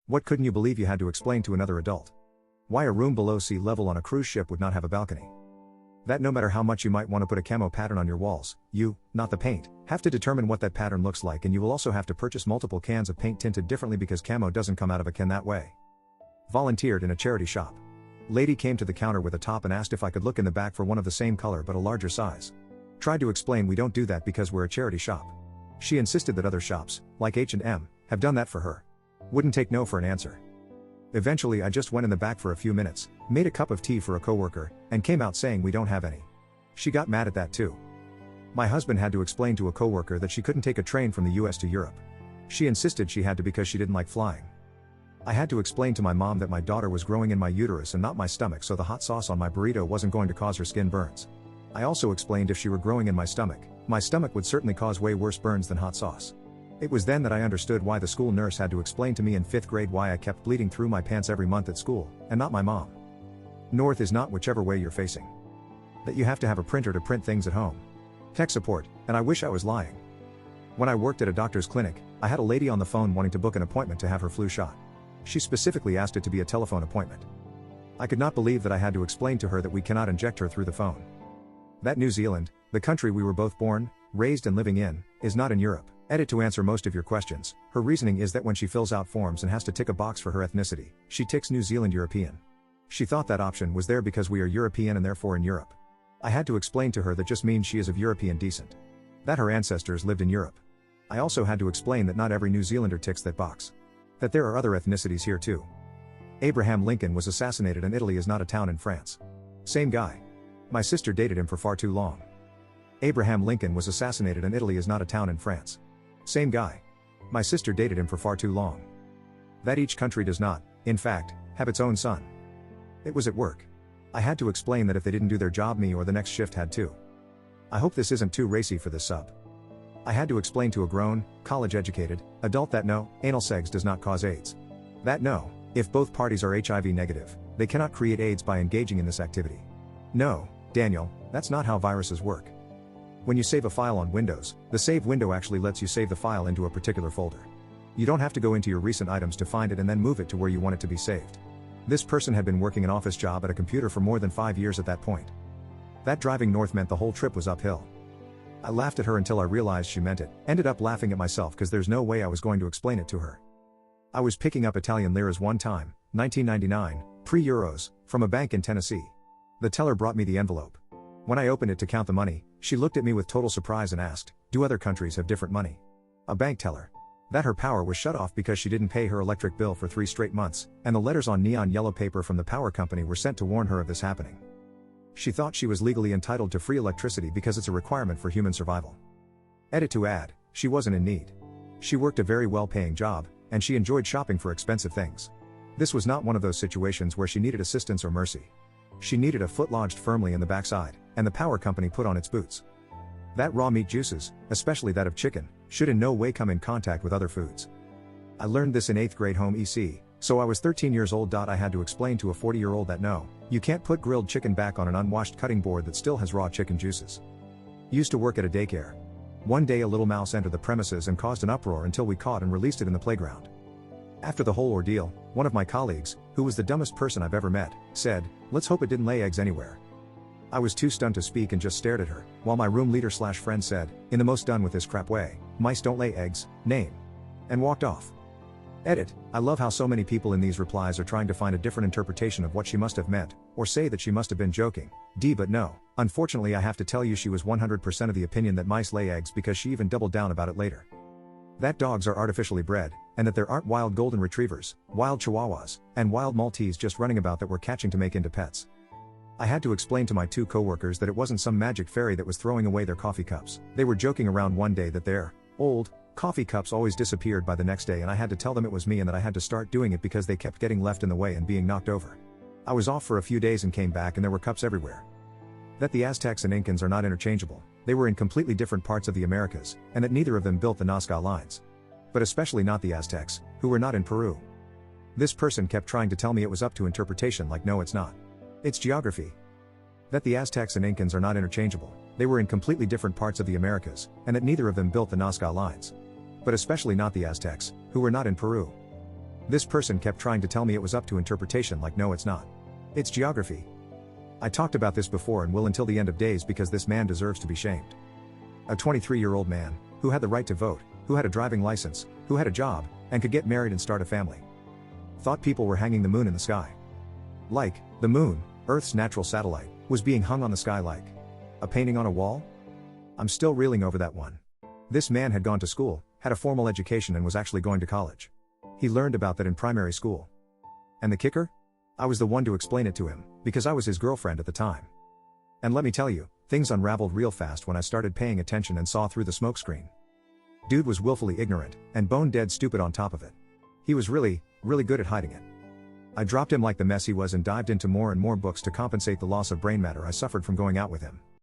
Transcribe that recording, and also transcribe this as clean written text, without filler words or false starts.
What couldn't you believe you had to explain to another adult? Why a room below sea level on a cruise ship would not have a balcony. That no matter how much you might want to put a camo pattern on your walls, you, not the paint, have to determine what that pattern looks like, and you will also have to purchase multiple cans of paint tinted differently because camo doesn't come out of a can that way. Volunteered in a charity shop. Lady came to the counter with a top and asked if I could look in the back for one of the same color but a larger size. Tried to explain we don't do that because we're a charity shop. She insisted that other shops, like H&M, have done that for her. Wouldn't take no for an answer. Eventually I just went in the back for a few minutes, made a cup of tea for a coworker, and came out saying we don't have any. She got mad at that too. My husband had to explain to a coworker that she couldn't take a train from the US to Europe. She insisted she had to because she didn't like flying. I had to explain to my mom that my daughter was growing in my uterus and not my stomach, so the hot sauce on my burrito wasn't going to cause her skin burns. I also explained if she were growing in my stomach would certainly cause way worse burns than hot sauce. It was then that I understood why the school nurse had to explain to me in 5th grade why I kept bleeding through my pants every month at school, and not my mom. North is not whichever way you're facing. That you have to have a printer to print things at home. Tech support, and I wish I was lying. When I worked at a doctor's clinic, I had a lady on the phone wanting to book an appointment to have her flu shot. She specifically asked it to be a telephone appointment. I could not believe that I had to explain to her that we cannot inject her through the phone. That New Zealand, the country we were both born, raised and living in, is not in Europe. Edit to answer most of your questions. Her reasoning is that when she fills out forms and has to tick a box for her ethnicity, she ticks New Zealand European. She thought that option was there because we are European and therefore in Europe. I had to explain to her that just means she is of European descent. That her ancestors lived in Europe. I also had to explain that not every New Zealander ticks that box. That there are other ethnicities here too. Abraham Lincoln was assassinated and Italy is not a town in France. Same guy. My sister dated him for far too long. Abraham Lincoln was assassinated and Italy is not a town in France. Same guy. My sister dated him for far too long. That each country does not, in fact, have its own sun. It was at work. I had to explain that if they didn't do their job, me or the next shift had to. I hope this isn't too racy for this sub. I had to explain to a grown, college-educated, adult that no, anal sex does not cause AIDS. That no, if both parties are HIV negative, they cannot create AIDS by engaging in this activity. No, Daniel, that's not how viruses work. When you save a file on Windows, the save window actually lets you save the file into a particular folder. You don't have to go into your recent items to find it and then move it to where you want it to be saved. This person had been working an office job at a computer for more than 5 years at that point. That driving north meant the whole trip was uphill. I laughed at her until I realized she meant it, ended up laughing at myself because there's no way I was going to explain it to her. I was picking up Italian liras one time, 1999, pre-euros, from a bank in Tennessee. The teller brought me the envelope. When I opened it to count the money, she looked at me with total surprise and asked, "Do other countries have different money?" A bank teller. That her power was shut off because she didn't pay her electric bill for 3 straight months, and the letters on neon yellow paper from the power company were sent to warn her of this happening. She thought she was legally entitled to free electricity because it's a requirement for human survival. Edit to add, she wasn't in need. She worked a very well-paying job, and she enjoyed shopping for expensive things. This was not one of those situations where she needed assistance or mercy. She needed a foot lodged firmly in the backside, and the power company put on its boots. That raw meat juices, especially that of chicken, should in no way come in contact with other foods. I learned this in 8th grade home EC, so I was 13 years old. I had to explain to a 40-year-old that no, you can't put grilled chicken back on an unwashed cutting board that still has raw chicken juices. Used to work at a daycare. One day a little mouse entered the premises and caused an uproar until we caught and released it in the playground. After the whole ordeal, one of my colleagues, who was the dumbest person I've ever met, said, "Let's hope it didn't lay eggs anywhere." I was too stunned to speak and just stared at her, while my room leader/friend said, in the most done with this crap way, "Mice don't lay eggs, name." And walked off. Edit, I love how so many people in these replies are trying to find a different interpretation of what she must have meant, or say that she must have been joking. But no, unfortunately I have to tell you she was 100% of the opinion that mice lay eggs because she even doubled down about it later. That dogs are artificially bred, and that there aren't wild golden retrievers, wild chihuahuas, and wild Maltese just running about that we're catching to make into pets. I had to explain to my 2 coworkers that it wasn't some magic fairy that was throwing away their coffee cups. They were joking around one day that their old coffee cups always disappeared by the next day, and I had to tell them it was me and that I had to start doing it because they kept getting left in the way and being knocked over. I was off for a few days and came back and there were cups everywhere. That the Aztecs and Incans are not interchangeable, they were in completely different parts of the Americas, and that neither of them built the Nazca lines. But especially not the Aztecs, who were not in Peru. This person kept trying to tell me it was up to interpretation, like no it's not. It's geography. That the Aztecs and Incans are not interchangeable, they were in completely different parts of the Americas, and that neither of them built the Nazca lines. But especially not the Aztecs, who were not in Peru. This person kept trying to tell me it was up to interpretation, like no it's not. It's geography. I talked about this before and will until the end of days because this man deserves to be shamed. A 23-year-old man, who had the right to vote, who had a driving license, who had a job, and could get married and start a family. Thought people were hanging the moon in the sky. Like, the moon, Earth's natural satellite, was being hung on the sky like a painting on a wall? I'm still reeling over that one. This man had gone to school, had a formal education and was actually going to college. He learned about that in primary school. And the kicker? I was the one to explain it to him, because I was his girlfriend at the time. And let me tell you, things unraveled real fast when I started paying attention and saw through the smokescreen. Dude was willfully ignorant, and bone dead stupid on top of it. He was really good at hiding it. I dropped him like the mess he was and dived into more and more books to compensate the loss of brain matter I suffered from going out with him.